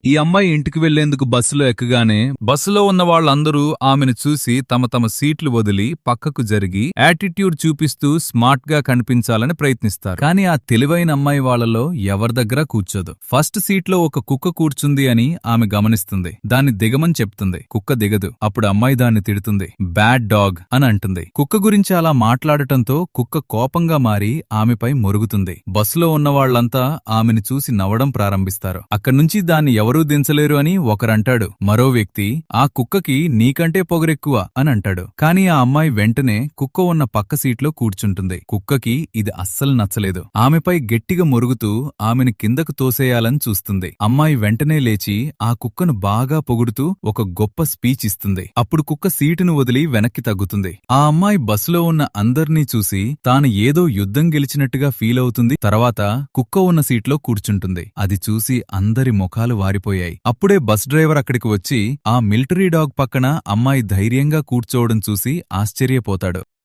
ఈ అమ్మాయి ఇంటికి వెళ్లేందుకు బస్సులో ఎక్కగానే బస్సులో ఉన్న వాళ్ళందరూ ఆమెను చూసి తమ తమ సీట్లు వదిలి పక్కకు జరిగి యాటిట్యూడ్ చూపిస్తూ స్మార్ట్ గా కనిపించాలని ప్రయత్నిస్తారు. కానీ ఆ తెలివైన అమ్మాయి వాళ్ళలో ఎవరి దగ్గర కూర్చోదు. ఫస్ట్ సీట్లో ఒక కుక్క కూర్చుంది అని ఆమె గమనిస్తుంది. దాన్ని దిగమని చెప్తుంది. కుక్క దిగదు. అప్పుడు అమ్మాయి దాన్ని తిడుతుంది. బ్యాడ్ డాగ్ అని అంటుంది. కుక్క గురించి అలా మాట్లాడటంతో కుక్క కోపంగా మారి ఆమెపై మొరుగుతుంది. బస్సులో ఉన్న వాళ్లంతా ఆమెను చూసి నవ్వడం ప్రారంభిస్తారు. అక్కడ్నుంచి దాన్ని ఎవరూ దించలేరు అని ఒకరంటాడు. మరో వ్యక్తి ఆ కుక్కకి నీకంటే పొగరెక్కువ అని అంటాడు. కాని ఆ అమ్మాయి వెంటనే కుక్క ఉన్న పక్క సీట్లో కూర్చుంటుంది. కుక్కకి ఇది అస్సలు నచ్చలేదు. ఆమెపై గట్టిగా మొరుగుతూ ఆమెను కిందకు తోసేయాలని చూస్తుంది. అమ్మాయి వెంటనే లేచి ఆ కుక్కను బాగా పొగుడుతూ ఒక గొప్ప స్పీచ్ ఇస్తుంది. అప్పుడు కుక్క సీటును వదిలి వెనక్కి తగ్గుతుంది. ఆ అమ్మాయి బస్సులో ఉన్న అందర్నీ చూసి తాను ఏదో యుద్ధం గెలిచినట్టుగా ఫీల్ అవుతుంది. తర్వాత కుక్క ఉన్న సీట్లో కూర్చుంటుంది. అది చూసి అందరి ముఖాలు వారిపోయాయి. అప్పుడే బస్ డ్రైవర్ అక్కడికి వచ్చి ఆ మిలిటరీ డాగ్ పక్కన అమ్మాయి ధైర్యంగా కూర్చోవడం చూసి ఆశ్చర్యపోతాడు.